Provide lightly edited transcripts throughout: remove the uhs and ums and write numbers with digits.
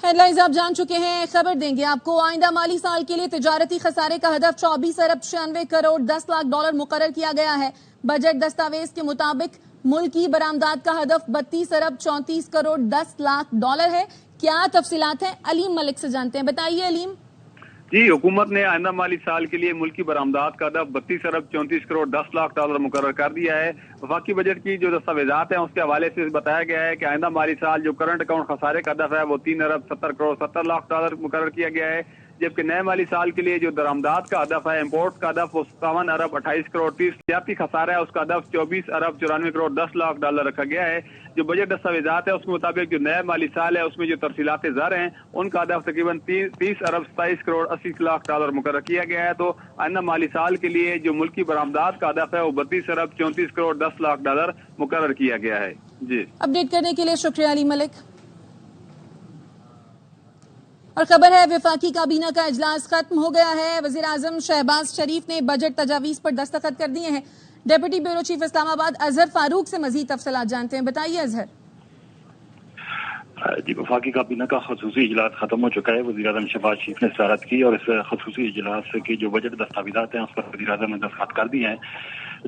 Head lines آپ جان چکے ہیں، خبر دیں گے آپ کو۔ آئندہ مالی سال کے لیے تجارتی خسارے کا ہدف 24 ارب 96 کروڑ 10 لاکھ ڈالر مقرر کیا گیا ہے۔ بجٹ دستاویز کے مطابق ملکی برآمدات کا ہدف 32 ارب 34 کروڑ 10 لاکھ ڈالر ہے۔ کیا تفصیلات ہیں، علیم ملک سے جانتے ہیں، بتائیے علیم۔ جی، حکومت نے آئندہ مالی سال کے لیے ملکی برآمدات کا ہدف 32 ارب 34 کروڑ 10 لاکھ ڈالر مقرر کر دیا ہے۔ وفاقی بجٹ کی جو دستاویزات ہیں اس کے حوالے سے بتایا گیا ہے کہ آئندہ مالی سال جو کرنٹ اکاؤنٹ خسارے کا ہدف ہے وہ 3 ارب 70 کروڑ 70 لاکھ ڈالر مقرر کیا گیا ہے، جبکہ نئے مالی سال کے لیے جو درآمدات کا ہدف ہے، امپورٹ کا ہدف وہ 57 ارب 28 کروڑ 30 تجارتی خسارہ ہے، اس کا ہدف 24 ارب 94 کروڑ 10 لاکھ ڈالر رکھا گیا ہے۔ جو بجٹ دستاویزات ہے اس کے مطابق جو نئے مالی سال ہے اس میں جو ترسیلات زر ہیں ان کا ہدف تقریباً 30 ارب 27 کروڑ 80 لاکھ ڈالر مقرر کیا گیا ہے۔ تو آئندہ مالی سال کے لیے جو ملکی برآمدات کا ہدف ہے وہ 32 ارب 34 کروڑ 10 لاکھ ڈالر مقرر کیا گیا ہے۔ جی، اپڈیٹ کرنے کے لیے شکریہ علیم ملک۔ اور خبر ہے وفاقی کابینہ کا اجلاس ختم ہو گیا ہے۔ وزیر اعظم شہباز شریف نے بجٹ تجاویز پر دستخط کر دیے ہیں۔ ڈپٹی بیورو چیف اسلام آباد اظہر فاروق سے مزید تفصیلات جانتے ہیں، بتائیے اظہر۔ جی، وفاقی کابینہ کا خصوصی اجلاس ختم ہو چکا ہے۔ وزیر اعظم شہباز شریف نے صدارت کی اور اس خصوصی اجلاس کی جو بجٹ دستاویزات ہیں اس پر وزیر اعظم نے دستخط کر دیے ہیں۔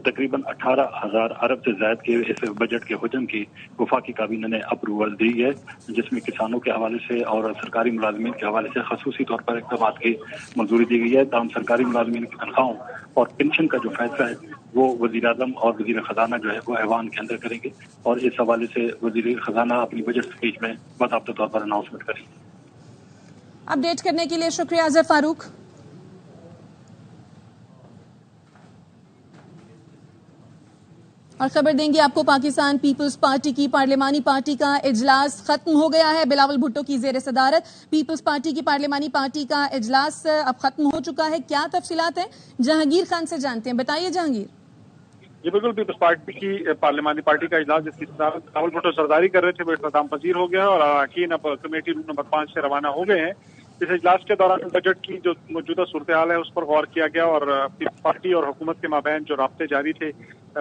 تقریباً 18,000 ارب سے زائد کے اس بجٹ کے حجم کی وفاقی کابینہ نے اپروول دی ہے، جس میں کسانوں کے حوالے سے اور سرکاری ملازمین کے حوالے سے خصوصی طور پر اقدامات کی منظوری دی گئی ہے۔ تاہم سرکاری ملازمین کی تنخواہوں اور پنشن کا جو فیصلہ ہے وہ وزیر اعظم اور وزیر خزانہ جو ہے وہ ایوان کے اندر کریں گے، اور اس حوالے سے وزیر خزانہ اپنی بجٹ اسپیچ میں باضابطہ طور پر اناؤنسمنٹ کریں گے۔ اپڈیٹ کرنے کے لیے شکریہ اظہر فاروق۔ اور خبر دیں گے آپ کو، پاکستان پیپلز پارٹی کی پارلیمانی پارٹی کا اجلاس ختم ہو گیا ہے۔ بلاول بھٹو کی زیر صدارت پیپلز پارٹی کی پارلیمانی پارٹی کا اجلاس اب ختم ہو چکا ہے۔ کیا تفصیلات ہیں، جہانگیر خان سے جانتے ہیں، بتائیے جہانگیر۔ جی بالکل، پیپلز پارٹی کی پارلیمانی پارٹی کا اجلاس جس کی صدارت بلاول بھٹو سرداری کر رہے تھے وہ اختتام پذیر ہو گیا ہے اور اراکین اب کمیٹی روم نمبر 5 سے روانہ ہو گئے ہیں۔ اس اجلاس کے دوران بجٹ کی جو موجودہ صورتحال ہے اس پر غور کیا گیا اور پیپلز پارٹی اور حکومت کے مابین جو رابطے جاری تھے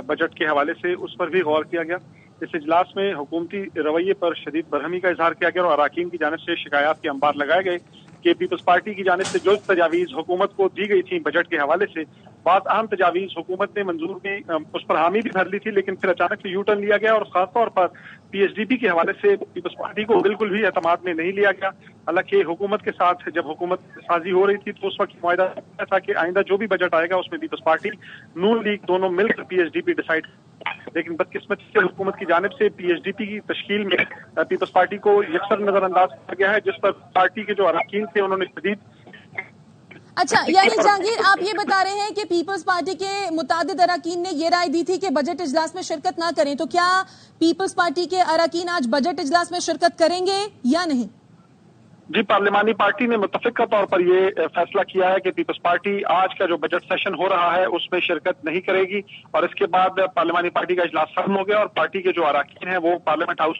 بجٹ کے حوالے سے اس پر بھی غور کیا گیا۔ اس اجلاس میں حکومتی رویے پر شدید برہمی کا اظہار کیا گیا اور اراکین کی جانب سے شکایات کے انبار لگائے گئے کہ پیپلز پارٹی کی جانب سے جو تجاویز حکومت کو دی گئی تھی بجٹ کے حوالے سے، بعض اہم تجاویز حکومت نے منظور بھی اس پر حامی بھی بھر لی تھی، لیکن پھر اچانک سے یو ٹرن لیا گیا اور خاص طور پر پی ایچ ڈی پی کے حوالے سے پیپلز پارٹی کو بالکل بھی اعتماد میں نہیں لیا گیا۔ حالانکہ حکومت کے ساتھ جب حکومت سازی ہو رہی تھی تو اس وقت معاہدہ تھا کہ آئندہ جو بھی بجٹ آئے گا اس میں پیپلز پارٹی نون لیگ دونوں مل کر P H D P decide, لیکن بدقسمتی سے حکومت کی جانب سے پی ایچ ڈی پی کی تشکیل میں پیپلز پارٹی کو یکسر نظر انداز کیا گیا ہے، جس پر پارٹی کے جو اراکین تھے انہوں نے شدید۔ اچھا، یعنی جہانگیر آپ یہ بتا رہے ہیں کہ پیپلز پارٹی کے متعدد اراکین نے یہ رائے دی تھی کہ بجٹ اجلاس میں شرکت نہ کریں، تو کیا پیپلز پارٹی کے اراکین آج بجٹ اجلاس میں شرکت کریں گے یا نہیں؟ جی، پارلیمانی پارٹی نے متفقہ طور پر یہ فیصلہ کیا ہے کہ پیپلز پارٹی آج کا جو بجٹ سیشن ہو رہا ہے اس میں شرکت نہیں کرے گی، اور اس کے بعد پارلیمانی پارٹی کا اجلاس ختم ہو گیا اور پارٹی کے جو اراکین ہیں وہ پارلیمنٹ ہاؤس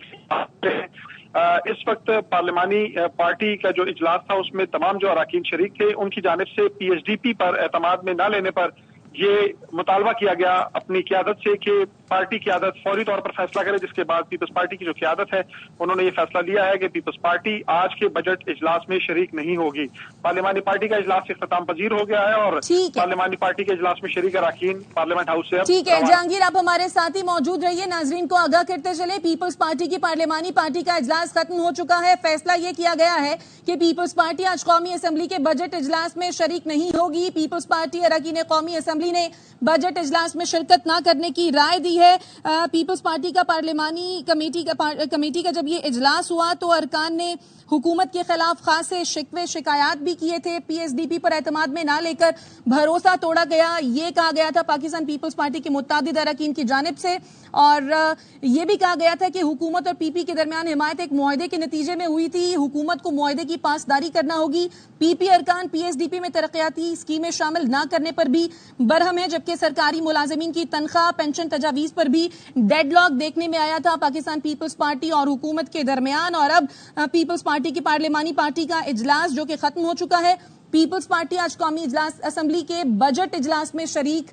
اس وقت پارلیمانی پارٹی کا جو اجلاس تھا اس میں تمام جو اراکین شریک تھے ان کی جانب سے پی ایچ ڈی پی پر اعتماد میں نہ لینے پر یہ مطالبہ کیا گیا اپنی قیادت سے کہ پارٹی قیادت فوری طور پر فیصلہ کرے، جس کے بعد پیپلز پارٹی کی جو قیادت ہے انہوں نے یہ فیصلہ لیا ہے کہ پیپلز پارٹی آج کے بجٹ اجلاس میں شریک نہیں ہوگی۔ پارلیمانی پارٹی کا اجلاس اختتام پذیر ہو گیا ہے اور پارلیمانی پارٹی کے اجلاس میں شریک اراکین پارلیمنٹ ہاؤس سے۔ ٹھیک ہے جہانگیر، آپ ہمارے ساتھ ہی موجود رہیے، ناظرین کو آگاہ کرتے چلیں۔ پیپلز پارٹی کی پارلیمانی پارٹی کا اجلاس ختم ہو چکا ہے۔ فیصلہ یہ کیا گیا ہے کہ پیپلز پارٹی آج قومی اسمبلی کے بجٹ اجلاس میں شریک نہیں ہوگی۔ پیپلز پارٹی اراکین قومی اسمبلی نے بجٹ اجلاس میں شرکت نہ کرنے کی رائے دی ہے۔ پیپلز پارٹی کا پارلیمانی کمیٹی کا جب یہ اجلاس ہوا تو ارکان نے حکومت کے خلاف خاصے شکوے شکایات بھی کیے تھے۔ پی ایس ڈی پی پر اعتماد میں نہ لے کر بھروسہ توڑا گیا، یہ کہا گیا تھا پاکستان پیپلز پارٹی کے متعدد اراکین کی جانب سے، اور یہ بھی کہا گیا تھا کہ حکومت اور پی پی کے درمیان حمایت ایک معاہدے کے نتیجے میں ہوئی تھی، حکومت کو معاہدے کی پاسداری کرنا ہوگی۔ پی پی ارکان پی ایس ڈی پی میں ترقیاتی اسکیمیں شامل نہ کرنے پر بھی برہم ہے، جبکہ سرکاری ملازمین کی تنخواہ پینشن تجاویز پر بھی ڈیڈ لاک دیکھنے میں آیا تھا پاکستان پیپلز پارٹی اور حکومت کے درمیان۔ اور اب پیپلز پارٹی کی پارلیمانی پارٹی کا اجلاس جو کہ ختم ہو چکا ہے، پیپلز پارٹی آج قومی اجلاس اسمبلی کے بجٹ اجلاس میں شریک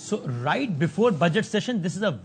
So right before budget session, this is a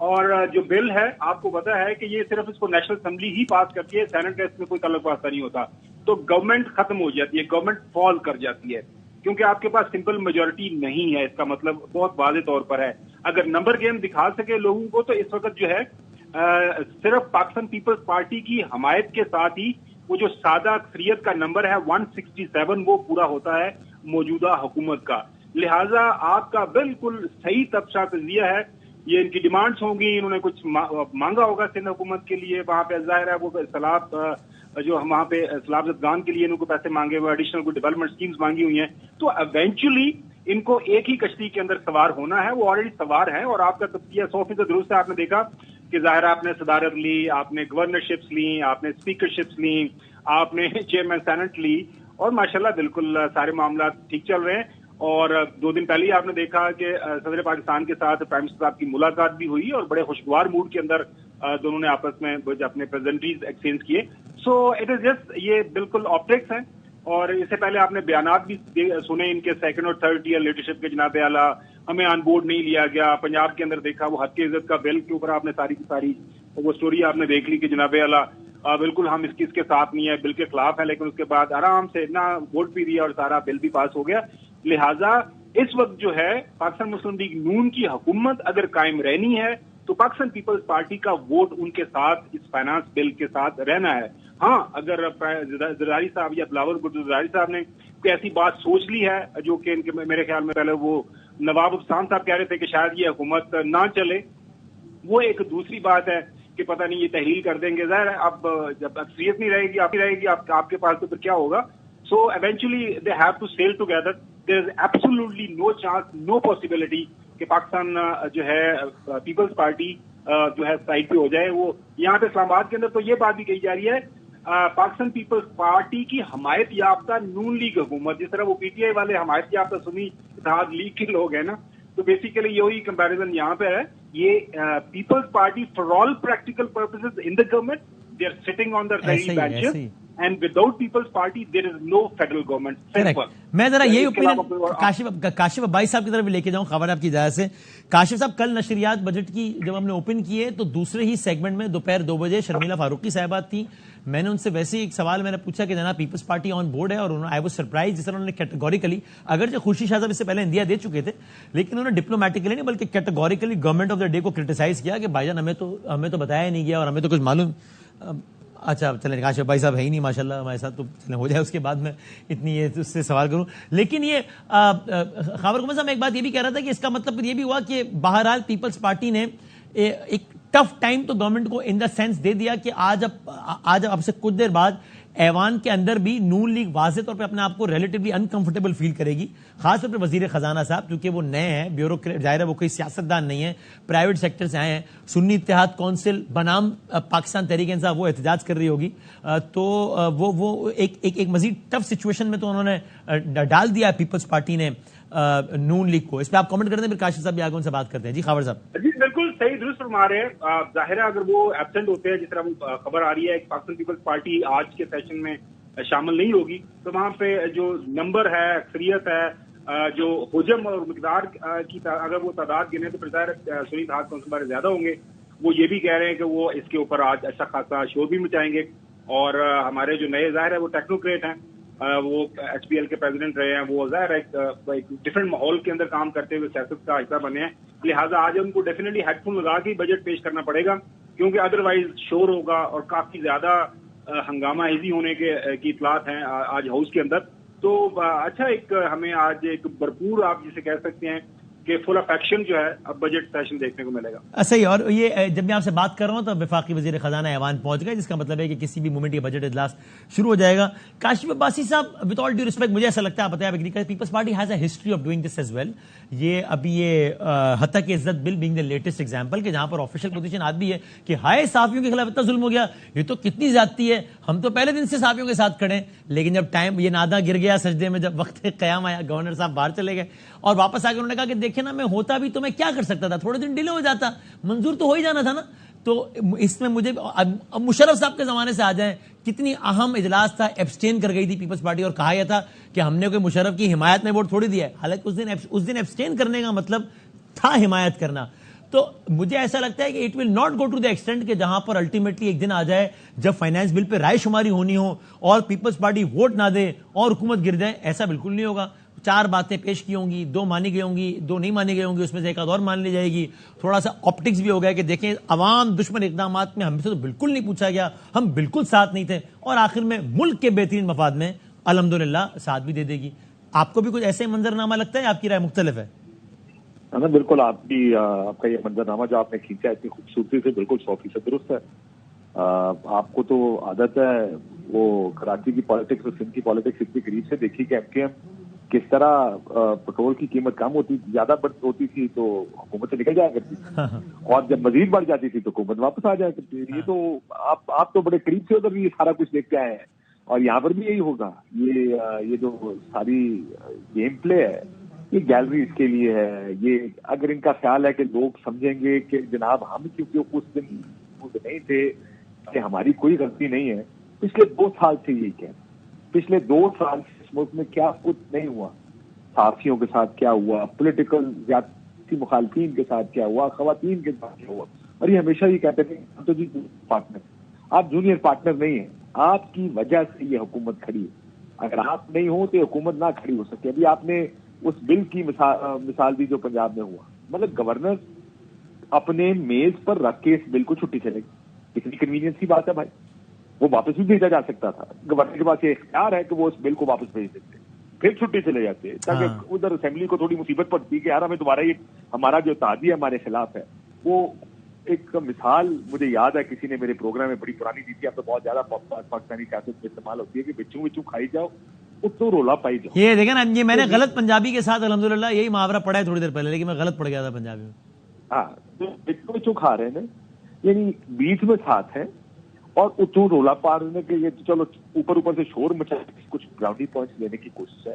اور جو بل ہے آپ کو پتا ہے کہ یہ صرف اس کو نیشنل اسمبلی ہی پاس کرتی ہے, سینٹ کا اس میں کوئی تعلق واسطہ نہیں ہوتا, تو گورنمنٹ ختم ہو جاتی ہے, گورنمنٹ فال کر جاتی ہے, کیونکہ آپ کے پاس سمپل میجورٹی نہیں ہے. اس کا مطلب بہت واضح طور پر ہے. اگر نمبر گیم دکھا سکے لوگوں کو تو اس وقت جو ہے صرف پاکستان پیپلز پارٹی کی حمایت کے ساتھ ہی وہ جو سادہ اکثریت کا نمبر ہے 167 وہ پورا ہوتا ہے موجودہ حکومت کا. لہٰذا آپ کا بالکل صحیح تبصرہ تجزیہ ہے. یہ ان کی ڈیمانڈز ہوں گی, انہوں نے کچھ مانگا ہوگا سندھ حکومت کے لیے, وہاں پہ ظاہر ہے وہ سیلاب جو وہاں پہ سیلاب زدگان کے لیے ان کو پیسے مانگے ہوئے, ایڈیشنل کوئی ڈیولپمنٹ اسکیمز مانگی ہوئی ہیں, تو ایونچولی ان کو ایک ہی کشتی کے اندر سوار ہونا ہے. وہ آلریڈی سوار ہیں اور آپ کا تجزیہ 100% درست ہے. آپ نے دیکھا کہ ظاہر آپ نے صدارت لی, آپ نے گورنرشپس لی, آپ نے اسپیکرشپس لی, آپ نے چیئرمین سینٹ لی, اور ماشاءاللہ بالکل سارے معاملات ٹھیک چل رہے ہیں. اور 2 دن پہلے ہی آپ نے دیکھا کہ صدر پاکستان کے ساتھ پرائم منسٹر صاحب کی ملاقات بھی ہوئی اور بڑے خوشگوار موڈ کے اندر دونوں نے آپس میں اپنے پریزنٹریز ایکسچینج کیے. سو اٹ از جسٹ یہ بالکل آپٹکس ہیں. اور اس سے پہلے آپ نے بیانات بھی سنے ان کے سیکنڈ اور تھرڈ ٹیئر لیڈرشپ کے, جناب اعلیٰ ہمیں آن بورڈ نہیں لیا گیا. پنجاب کے اندر دیکھا وہ حق کی عزت کا بل کے اوپر آپ نے ساری کی ساری وہ سٹوری آپ نے دیکھ لی کہ جناب اعلیٰ بالکل ہم اس کے ساتھ نہیں ہے, بل کے خلاف ہے, لیکن اس کے بعد آرام سے نہ ووٹ بھی دیا اور سارا بل بھی پاس ہو گیا. لہٰذا اس وقت جو ہے پاکستان مسلم لیگ نون کی حکومت اگر قائم رہنی ہے تو پاکستان پیپلز پارٹی کا ووٹ ان کے ساتھ اس فائنانس بل کے ساتھ رہنا ہے. ہاں اگر زرداری صاحب یا بلاول بھٹو زرداری صاحب نے کوئی ایسی بات سوچ لی ہے جو کہ ان کے میرے خیال میں پہلے وہ نواب افسان صاحب کہہ رہے تھے کہ شاید یہ حکومت نہ چلے, وہ ایک دوسری بات ہے کہ پتہ نہیں یہ تحلیل کر دیں گے. ظاہر ہے اب جب اکثریت نہیں رہے گی آپ کے پاس تو پھر کیا ہوگا. So eventually they have to sail together. There is absolutely no chance, no possibility کہ پاکستان جو ہے پیپلز پارٹی جو ہے سائڈ پہ ہو جائے. وہ یہاں پہ اسلام آباد کے اندر تو یہ بات بھی کہی جا رہی ہے پاکستان پیپلز پارٹی کی حمایت یافتہ نون لیگ حکومت, جس طرح وہ پی ٹی آئی والے حمایت یافتہ سنی اتحاد لیگ کے لوگ ہیں نا, تو بیسیکلی یہی کمپیریزن یہاں پہ ہے. یہ Peoples Party for all practical purposes in the government, they are sitting on the very benches, and without Peoples Party there is no federal government. میں ذرا یہی اوپینین کاشف بھائی صاحب کی طرف لے کے جاؤں خبر آپ کی اجازت سے. کاشف صاحب, کل نشریات بجٹ کی جب ہم نے اوپن کیے تو دوسرے ہی سیگمنٹ میں دوپہر 2 بجے شرمیلا فاروقی صاحبات تھیں. میں نے ان سے ویسے ہی ایک سوال میں نے پوچھا کہ جناب پیپلز پارٹی آن بورڈ ہے, اور آئی واز سرپرائز جس طرح انہوں نے کیٹیگوریکلی, اگرچہ خورشید شاہ صاحب اس سے پہلے انڈیا دے چکے تھے, لیکن انہوں نے ڈپلومیٹکلی نہیں بلکہ categorically government of the day کو کرٹیسائز کیا کہ بھائی جان ہمیں تو بتایا نہیں گیا اور ہمیں تو کچھ معلوم. اچھا چلیں, کاشف بھائی صاحب ہے ہی نہیں ماشاءاللہ ہمارے ساتھ, تو چلیں ہو جائے اس کے بعد میں اتنی یہ اس سے سوال کروں. لیکن یہ خاور قمر صاحب ایک بات یہ بھی کہہ رہا تھا کہ اس کا مطلب یہ بھی ہوا کہ بہرحال پیپلز پارٹی نے ایک ٹف ٹائم تو گورنمنٹ کو ان دا سینس دے دیا کہ آج اب سے کچھ دیر بعد ایوان کے اندر بھی نون لیگ واضح طور پہ اپنے آپ کو ریلیٹیولی انکمفرٹیبل فیل کرے گی, خاص طور پہ وزیر خزانہ صاحب, کیونکہ وہ نئے ہیں, بیوروکریٹ, ظاہر ہے وہ کوئی سیاستدان نہیں ہے, پرائیویٹ سیکٹر سے آئے ہیں. سنی اتحاد کونسل بنام پاکستان تحریک انصاف وہ احتجاج کر رہی ہوگی, تو وہ ایک مزید ٹف سچویشن میں تو انہوں نے ڈال دیا پیپلز پارٹی نے نون لیگ کو. اس پہ آپ کامنٹ کرتے ہیں, پھر کاشف صاحب بھی آگے ان سے بات کرتے ہیں. جی خاور صاحب. جی بالکل صحیح درست فرما رہے ہیں. ظاہر ہے اگر وہ ایبسنٹ ہوتے ہیں, جس طرح خبر آ رہی ہے کہ پاکستان پیپلز پارٹی آج کے سیشن میں شامل نہیں ہوگی, تو وہاں پہ جو نمبر ہے, اکثریت ہے, جو حجم اور مقدار کی اگر وہ تعداد گنے تو پھر ظاہر سنی اتحاد کونسل بارے زیادہ ہوں گے. وہ یہ بھی کہہ رہے ہیں کہ وہ اس کے اوپر آج اچھا خاصا شور بھی مچائیں گے. اور ہمارے جو نئے ظاہر ہے وہ ٹیکنوکریٹ ہیں, وہ ایچ پی ایل کے پریزیڈنٹ رہے ہیں, وہ ظاہر ایک ڈفرینٹ ماحول کے اندر کام کرتے ہوئے سیاست کا حصہ بنے ہیں. لہٰذا آج ان کو ڈیفینیٹلی ہیڈ فون لگا کے بجٹ پیش کرنا پڑے گا, کیونکہ ادروائز شور ہوگا اور کافی زیادہ ہنگامہ ایزی ہونے کی اطلاعات ہیں آج ہاؤس کے اندر. تو اچھا ایک ہمیں آج ایک بھرپور, آپ جسے کہہ سکتے ہیں کہ فل آف ایکشن جو ہے اب بجٹ سیشن دیکھنے کو ملے گا. صحیح. اور یہ جب میں آپ سے بات کر رہا ہوں تو وفاقی وزیر خزانہ ایوان پہنچ گئے, جس کا مطلب ہے کہ کسی بھی مومنٹ یہ بجٹ اجلاس شروع ہو جائے گا. کاشف عباسی صاحب, وتھ آل ڈیو ریسپیکٹ, مجھے ایسا لگتا ہے, آپ بتائیں, Peoples Party has a history of doing this as well. یہ ابھی یہ حتیٰ کہ عزت bill being the latest example, کہ جہاں پر آفیشیل پوزیشن آتی ہے کہ ہائے صحافیوں کے خلاف اتنا ظلم ہو گیا, یہ تو کتنی زیادتی ہے, ہم تو پہلے دن سے صحافیوں کے ساتھ کھڑے ہیں. لیکن جب ٹائم یہ نادا گر گیا سجدے میں, جب وقت قیام آیا, گورنر صاحب باہر چلے گئے اور واپس آ کے انہوں نے کہا کہ دیکھیں نا, میں ہوتا بھی تو میں کیا کر سکتا تھا, تھوڑے دن ڈیلے ہو جاتا, منظور تو ہو ہی جانا تھا نا. تو اس میں مجھے اب مشرف صاحب کے زمانے سے آ جائیں, کتنی اہم اجلاس تھا, ایبسٹین کر گئی تھی پیپلز پارٹی, اور کہا یہ تھا کہ ہم نے کوئی مشرف کی حمایت میں ووٹ تھوڑی دیا ہے, حالانکہ اس دن ایبسٹین کرنے کا مطلب تھا حمایت کرنا. تو مجھے ایسا لگتا ہے کہ it will not go to the extent کہ جہاں پر الٹیمیٹلی ایک دن آ جائے جب فائنانس بل پہ رائے شماری ہونی ہو اور پیپلز پارٹی ووٹ نہ دے اور حکومت گر جائے. ایسا بالکل نہیں ہوگا. 4 باتیں پیش کی ہوں گی, 2 مانی گئی ہوں گی, 2 نہیں مانی گئی ہوں گی, اس میں سے ایک آدھ اور مان لی جائے گی. تھوڑا سا آپٹکس بھی ہو گیا کہ دیکھیں عوام دشمن اقدامات میں ہم سے تو بالکل نہیں پوچھا گیا, ہم بالکل ساتھ نہیں تھے, اور آخر میں ملک کے بہترین مفاد میں الحمدللہ ساتھ بھی دے دے گی. آپ کو بھی کچھ ایسے منظرنامہ لگتا ہے, آپ کی رائے مختلف ہے؟ بالکل آپ کا یہ منظرنامہ جو آپ نے کھینچا اتنی خوبصورتی سے بالکل 100% درست ہے. آپ کو تو عادت ہے وہ کراچی کی پالیٹکس اور سندھ کی پالیٹکس اتنی قریب سے دیکھی کہ ایم کیو ایم کس طرح پٹرول کی قیمت کم ہوتی زیادہ ہوتی تھی تو حکومت سے نکل جایا کرتی تھی, اور جب مزید بڑھ جاتی تھی تو حکومت واپس آ جایا کرتی تھی. یہ تو آپ تو بڑے قریب سے ادھر بھی یہ سارا کچھ دیکھ کے آئے ہیں, اور یہاں پر بھی یہی ہوگا. یہ جو ساری گیم پلے ہے یہ گیلری اس کے لیے ہے. یہ اگر ان کا خیال ہے کہ لوگ سمجھیں گے کہ جناب ہم کیونکہ اس دن نہیں تھے کہ ہماری کوئی غلطی نہیں ہے. پچھلے 2 سال سے یہی کہہ, پچھلے 2 سال سے اس ملک میں کیا کچھ نہیں ہوا, صحافیوں کے ساتھ کیا ہوا, پولیٹیکل سیاسی مخالفین کے ساتھ کیا ہوا, خواتین کے ساتھ کیا ہوا, اور یہ ہمیشہ یہ کہتے ہیں ہم تو جی پارٹنر, آپ جونیئر پارٹنر نہیں ہیں, آپ کی وجہ سے یہ حکومت کھڑی ہے. اگر آپ نہیں ہو تو یہ حکومت نہ کھڑی ہو سکتی. ابھی آپ نے اس بل کی مثال دی جو پنجاب میں ہوا, مطلب گورنر اپنے میز پر رکھ کے اس بل کو چھٹی چلے گی. کتنی کنوینئنس کی بات ہے بھائی, وہ واپس بھی بھیجا جا سکتا تھا. گورنر کے پاس یہ اختیار ہے کہ وہ اس بل کو واپس بھیج دیتے, پھر چھٹی چلے جاتے, تاکہ ادھر اسمبلی کو تھوڑی مصیبت پڑتی کہ یار ہمیں دوبارہ یہ ہمارا جو تعدیہ ہمارے خلاف ہے. وہ ایک مثال مجھے یاد ہے کسی نے میرے پروگرام میں بڑی پرانی دی تھی, اب تو بہت زیادہ پاکستانی سیاست میں استعمال ہوتی ہے کہ بچوں بچوں کھائی جاؤ تو رولا پائی جاؤ. یہ دیکھیں نا, یہ میں نے غلط پنجابی کے ساتھ الحمدللہ یہی محاورہ پڑھا ہے تھوڑی دیر پہلے, لیکن میں غلط پڑھ گیا تھا پنجابی میں. ہاں, بچوں بچوں کھا رہے ہیں, یعنی بیچ میں ساتھ ہیں اور اتوں رولا پا رہے ہیں کہ یہ چلو اوپر سے شور مچا کچھ گراؤنڈی پوائنٹس لینے کی کوشش ہے.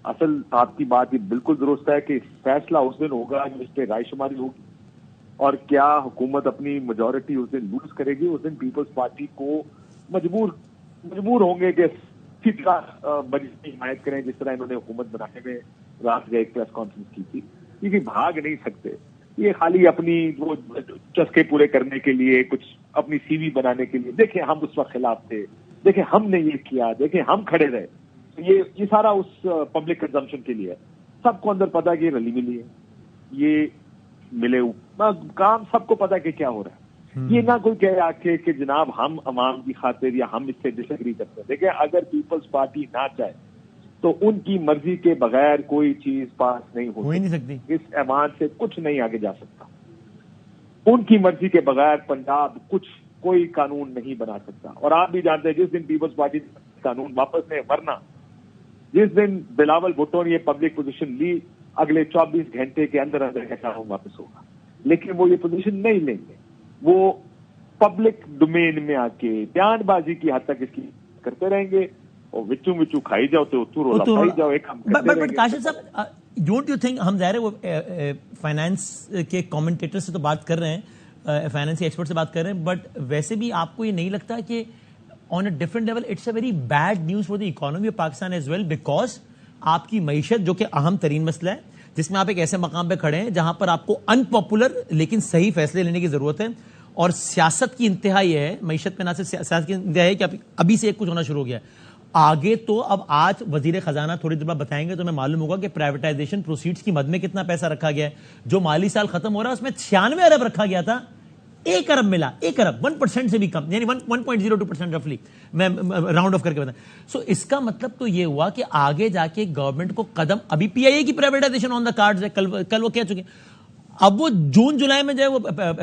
اصل آپ کی بات یہ بالکل درست ہے کہ فیصلہ اس دن ہوگا جس پہ رائے شماری ہوگی, اور کیا حکومت اپنی میجورٹی اس دن لوز کرے گی. اس دن پیپلز پارٹی کو مجبور ہوں گے کہ اسی طرح بجٹ کی حمایت کریں جس طرح انہوں نے حکومت بنانے میں رات گئے ایک پریس کانفرنس کی تھی, کیونکہ بھاگ نہیں سکتے. یہ خالی اپنی وہ چسکے پورے کرنے کے لیے, کچھ اپنی سی وی بنانے کے لیے, دیکھیں ہم اس وقت خلاف تھے, دیکھیں ہم نے یہ کیا, دیکھیں ہم کھڑے رہے. یہ سارا اس پبلک کنزمپشن کے لیے ہے. سب کو اندر پتا کہ یہ رلی ملی ہے, یہ ملے کام سب کو پتا کہ کیا ہو رہا ہے. یہ نہ کوئی کہہ آ کے کہ جناب ہم عوام کی خاطر یا ہم اس سے ڈس ایگری کرتے ہیں. دیکھیں اگر پیپلز پارٹی نہ چاہے تو ان کی مرضی کے بغیر کوئی چیز پاس نہیں ہو سکتی. اس ایوان سے کچھ نہیں آگے جا سکتا. ان کی مرضی کے بغیر پنجاب کوئی قانون نہیں بنا سکتا. اور آپ بھی جانتے ہیں جس دن پیپلز پارٹی قانون واپس لے, ورنہ جس دن بلاول بھٹو نے یہ پبلک پوزیشن لی, اگلے 24 گھنٹے کے اندر قانون واپس ہوگا. لیکن وہ یہ پوزیشن نہیں لیں گے, وہ پبلک ڈومین میں آ کے بیان بازی کی حد تک اس کی کرتے رہیں گے, اور وچوں کھائی جاؤ تو رولا پائی جاؤ. ایک ہم بٹ کاشف صاحب, ڈونٹ یو تھنک, ہم ظاہر ہے وہ فائنانس کے کامنٹیٹر سے تو بات کر رہے ہیں, فائنانس کے ایکسپرٹ سے بات کر رہے ہیں, بٹ ویسے بھی آپ کو یہ نہیں لگتا کہ on a different level it's a very bad news for the economy of Pakistan as well, because آپ کی معیشت جو کہ اہم ترین مسئلہ ہے, جس میں آپ ایک ایسے مقام پہ کھڑے ہیں جہاں پر آپ کو ان پاپولر لیکن صحیح فیصلے لینے کی ضرورت ہے, اور سیاست کی انتہا یہ ہے, معیشت میں نہ صرف سیاست کی انتہا ہے کہ ابھی سے ایک کچھ ہونا شروع ہو گیا ہے. آگے تو اب آج وزیر خزانہ تھوڑی دیر بعد بتائیں گے تو میں معلوم ہوگا کہ پرائیویٹائزیشن پروسیڈز کی مد میں کتنا پیسہ رکھا گیا ہے. جو مالی سال ختم ہو رہا ہے اس میں 96 ارب رکھا گیا تھا, 1 ارب ملا, 1 ارب 1% سے بھی کم, یعنی 1.02% رفلی, میں راؤنڈ آف کر کے بتائیں. سو اس کا مطلب تو یہ ہوا کہ آگے جا کے گورنمنٹ کو قدم, ابھی پی آئی اے کی پرائیویٹائزیشن آن دا کارڈز ہے, کل وہ کہہ چکے, اب وہ جون جولائی میں جو ہے وہ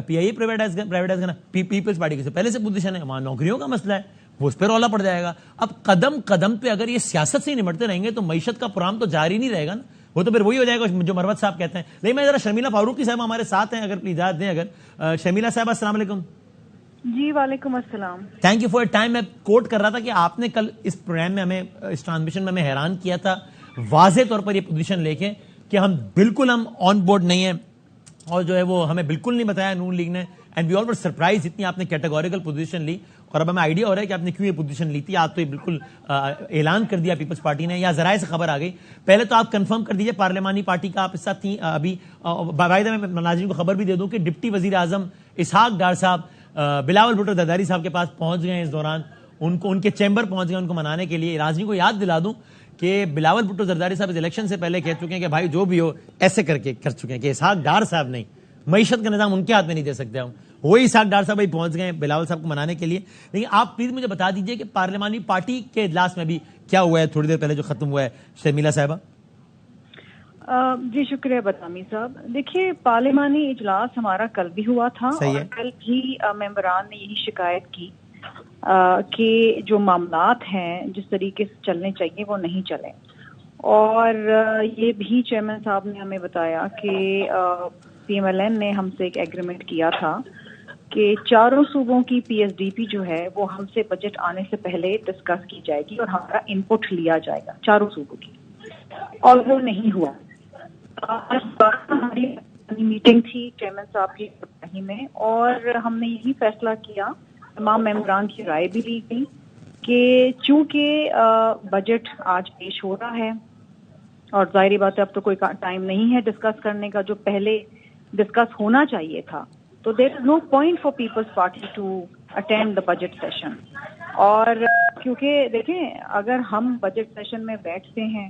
پی آئی اے پرائیویٹائز کرنا, پیپلز پارٹی سے پہلے سے پوزیشن ہے, وہاں نوکریوں کا مسئلہ ہے, وہ اس پہ رولا پڑ جائے گا. اب قدم قدم پہ اگر یہ سیاست سے نمٹتے رہیں گے تو معیشت کا پرام تو جاری نہیں رہے گا نا, وہ تو پھر وہی ہو جائے گا جو مروت صاحب کہتے ہیں. لیکن میں ذرا شرمیلا فاروقی صاحب ہمارے ساتھ ہیں, اگر اجازت دیں. اگر شرمیلا صاحب السلام علیکم. جی وعلیکم السلام. Thank you for your time. میں کوٹ کر رہا تھا کہ آپ نے کل اس پروگرام میں ہمیں, اس ٹرانسمیشن میں ہمیں حیران کیا تھا واضح طور پر یہ پوزیشن لے کے کہ ہم آن بورڈ نہیں ہیں, اور جو ہے وہ ہمیں بالکل نہیں بتایا نون لیگ نے, and we all were surprise اتنی آپ نے کیٹیگوریکل پوزیشن لی. اور اب ہمیں آئیڈیا ہو رہا ہے کہ آپ نے کیوں یہ پوزیشن لی تھی. آج تو یہ بالکل اعلان کر دیا پیپلز پارٹی نے, یا ذرائع سے خبر آ گئی. پہلے تو آپ کنفرم کر دیجئے پارلیمانی پارٹی کا آپ اس ساتھ تھیں ابھی. باقاعدہ میں ناظرین کو خبر بھی دے دوں کہ ڈپٹی وزیر اعظم اسحاق ڈار صاحب بلاول بھٹو زرداری صاحب کے پاس پہنچ گئے ہیں اس دوران, ان کے چیمبر پہنچ گئے ان کو منانے کے لیے. ناظرین کو یاد دلا دوں کہ بلاول بھٹو زرداری صاحب اس الیکشن سے پہلے کہہ چکے ہیں کہ بھائی جو بھی ہو ایسے کر چکے ہیں کہ اسحاق ڈار صاحب نہیں, معیشت کا نظام ان کے ہاتھ میں نہیں دے سکتے ہم. وہی اسحاق ڈار صاحب پہنچ گئے بلاول صاحب کو منانے کے لیے. لیکن آپ پلیز مجھے بتا دیجئے کہ پارلیمانی پارٹی کے اجلاس میں ابھی کیا ہوا ہے تھوڑی دیر پہلے جو ختم ہوا ہے شرمیلا صاحبہ؟ جی شکریہ بدامی صاحب. دیکھیے پارلیمانی اجلاس ہمارا کل بھی ہوا تھا, اور کل بھی ممبران نے یہی شکایت کی کہ جو معاملات ہیں جس طریقے سے چلنے چاہیے وہ نہیں چلے. اور یہ بھی چیئرمین صاحب نے ہمیں بتایا کہ پی ایم ایل این نے ہم سے ایک ایگریمنٹ کیا تھا کہ چاروں صوبوں کی پی ایس ڈی پی جو ہے وہ ہم سے بجٹ آنے سے پہلے ڈسکس کی جائے گی اور ہمارا ان پٹ لیا جائے گا چاروں صوبوں کی, اور وہ نہیں ہوا. ہماری میٹنگ تھی چیئرمین صاحب کی اپاہی میں, اور ہم نے یہی فیصلہ کیا, تمام ممبران کی رائے بھی لی گئی کہ چونکہ بجٹ آج پیش ہو رہا ہے اور ظاہری بات ہے اب تو کوئی ٹائم نہیں ہے ڈسکس کرنے کا جو پہلے ڈسکس ہونا چاہیے تھا, تو there is no point for Peoples Party to attend the budget session. اور کیونکہ دیکھیں اگر ہم بجٹ سیشن میں بیٹھتے ہیں,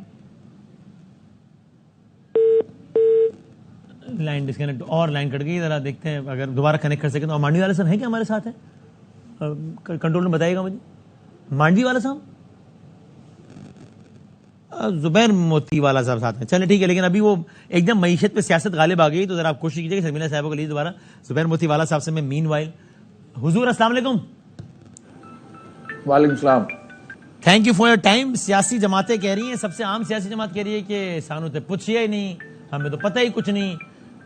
لائن ڈسکنیکٹ اور لائن کٹ گئی, ذرا دیکھتے ہیں اگر دوبارہ کنیکٹ کر سکیں تو. مانڈوی والے صاحب ہیں کیا ہمارے ساتھ ہیں؟ کنٹرول میں بتائیے گا مجھے. مانڈوی والا صاحب, زبیر موتی والا صاحب ساتھ ہیں, چلیں ٹھیک ہے. لیکن ابھی وہ ایک دم معیشت پہ سیاست غالب آ گئی, تو ذرا آپ کوشش کیجیے کہ شرمیلا صاحبہ کو لیجیے دوبارہ. زبیر موتی والا صاحب سے میں مین وائل. حضور السلام علیکم. وعلیکم السلام. Thank you for your time. سیاسی جماعتیں کہہ رہی ہیں, سب سے عام سیاسی جماعت کہہ رہی ہے کہ سانو تے پوچھیے ہی نہیں, ہمیں تو پتہ ہی کچھ نہیں.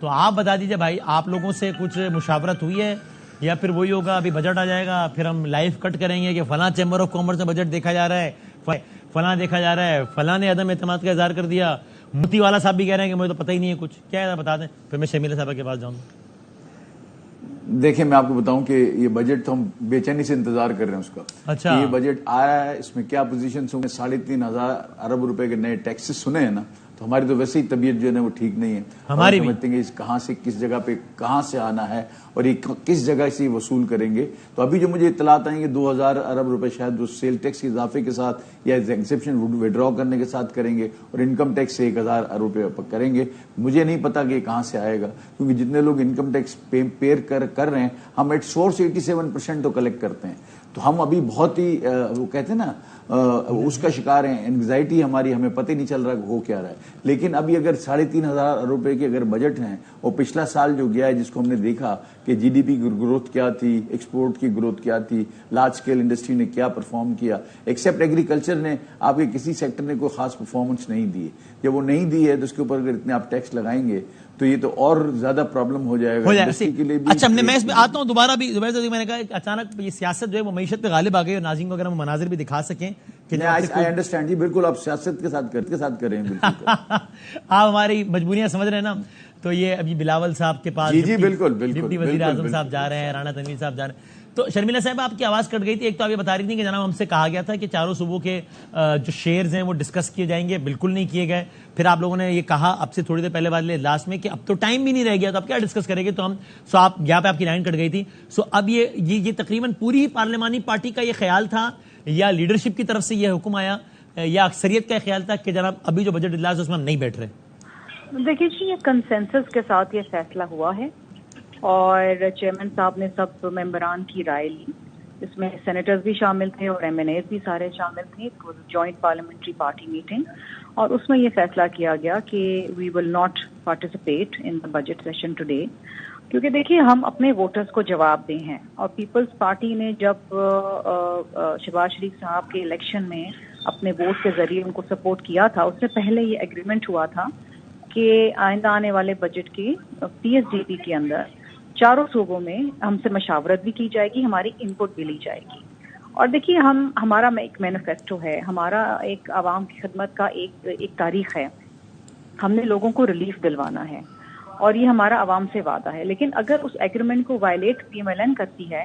تو آپ بتا دیجیے بھائی, آپ لوگوں سے کچھ مشاورت ہوئی ہے یا پھر وہی ہوگا ابھی بجٹ آ جائے گا پھر ہم لائیو کٹ کریں گے کہ فلاں چیمبر آف کامرس میں بجٹ دیکھا جا رہا ہے, فلاں دیکھا جا رہا ہے, فلاں نے عدم اعتماد کا اظہار کر دیا, موتی والا صاحب بھی کہہ رہے ہیں کہ مجھے تو پتہ ہی نہیں ہے کچھ. کیا ہے بتا دیں, پھر میں شرمیلا صاحبہ کے پاس جاؤں. دیکھیں میں آپ کو بتاؤں کہ یہ بجٹ تو ہم بے چینی سے انتظار کر رہے ہیں اس کا. اچھا, یہ بجٹ آیا ہے, اس میں کیا پوزیشن ہوں گے. 3,500 ارب روپے کے نئے ٹیکسز سنے ہیں نا, تو ہماری تو ویسے ہی طبیعت جو ہے نا وہ ٹھیک نہیں ہے. ہماری بھی سمجھتے ہیں کہ کہاں سے کس جگہ پہ کہاں سے آنا ہے اور یہ کس جگہ سے وصول کریں گے. تو ابھی جو مجھے اطلاعات آئیں گے 2,000 ارب روپے شاید وہ سیل ٹیکس کے اضافے کے ساتھ یا ایگزیپشن ودرا کرنے کے ساتھ کریں گے, اور انکم ٹیکس سے 1,000 ارب روپے کریں گے. مجھے نہیں پتا کہ کہاں سے آئے گا, کیونکہ جتنے لوگ انکم ٹیکس پیئر کر رہے ہیں, ہم ایٹ سورس 87% تو کلیکٹ کرتے ہیں. تو ہم ابھی بہت ہی وہ کہتے ہیں نا اس کا شکار ہیں, اینگزائٹی ہماری, ہمیں پتہ ہی نہیں چل رہا کہ ہو کیا رہا ہے. لیکن ابھی اگر 3,500 روپے کے اگر بجٹ ہیں, اور پچھلا سال جو گیا ہے جس کو ہم نے دیکھا کہ جی ڈی پی کی گروتھ کیا تھی, ایکسپورٹ کی گروتھ کیا تھی, لارج اسکیل انڈسٹری نے کیا پرفارم کیا, ایکسیپٹ ایگریکلچر نے آپ کے کسی سیکٹر نے کوئی خاص پرفارمنس نہیں دی. جب وہ نہیں دی ہے تو اس کے اوپر اگر اتنے آپ ٹیکس لگائیں گے تو یہ تو اور زیادہ پرابلم ہو جائے گا انڈسٹری کے لیے بھی. اچھا, میں اس میں آتا ہوں دوبارہ بھی. میں نے کہا اچانک یہ سیاست جو ہے وہ معیشت پہ غالب آ گئی, اور ناظرین کو اگر ہم مناظر بھی دکھا سکیں کہ آئی انڈرسٹینڈ جی, بالکل آپ سیاست کے ساتھ کریں بالکل. آپ ہماری مجبوریاں سمجھ رہے ہیں نا. تو یہ ابھی بلاول صاحب کے پاس جی بالکل ڈپٹی وزیر اعظم صاحب جا رہے ہیں, رانا تنویر صاحب جا رہے ہیں. تو شرمیلا صاحب آپ کی آواز کٹ گئی تھی. ایک تو آپ یہ بتا رہی تھی کہ جناب ہم سے کہا گیا تھا کہ چاروں صوبوں کے جو شیئرز ہیں وہ ڈسکس کیے جائیں گے, بالکل نہیں کیے گئے. پھر آپ لوگوں نے یہ کہا اب سے تھوڑی دیر پہلے والے اجلاس میں کہ اب تو ٹائم بھی نہیں رہ گیا, تو اب کیا ڈسکس کریں گے. تو ہم آپ یہاں پہ آپ کی لائن کٹ گئی تھی. اب یہ تقریباً پوری ہی پارلیمانی پارٹی کا یہ خیال تھا, یا لیڈرشپ کی طرف سے یہ حکم آیا, یا اکثریت کا خیال تھا کہ جناب ابھی جو بجٹ اجلاس اس میں ہم نہیں بیٹھ رہے؟ دیکھیے جی, یہ کنسنسس کے ساتھ یہ فیصلہ ہوا ہے, اور چیئرمین صاحب نے سب ممبران کی رائے لی. اس میں سینیٹرز بھی شامل تھے اور ایم این ایز بھی سارے شامل تھے. جوائنٹ پارلیمنٹری پارٹی میٹنگ, اور اس میں یہ فیصلہ کیا گیا کہ we will not participate in the budget session today, کیونکہ دیکھیے ہم اپنے ووٹرز کو جواب دیں ہیں. اور پیپلز پارٹی نے جب شہباز شریف صاحب کے الیکشن میں اپنے ووٹ کے ذریعے ان کو سپورٹ کیا تھا, اس سے پہلے یہ ایگریمنٹ ہوا تھا کہ آئندہ آنے والے بجٹ کی پی ایس ڈی پی کے اندر چاروں صوبوں میں ہم سے مشاورت بھی کی جائے گی, ہماری ان پٹ بھی لی جائے گی. اور دیکھیے ہمارا ایک مینیفیسٹو ہے, ہمارا ایک عوام کی خدمت کا ایک تاریخ ہے. ہم نے لوگوں کو ریلیف دلوانا ہے, اور یہ ہمارا عوام سے وعدہ ہے. لیکن اگر اس ایگریمنٹ کو violate P M L N کرتی ہے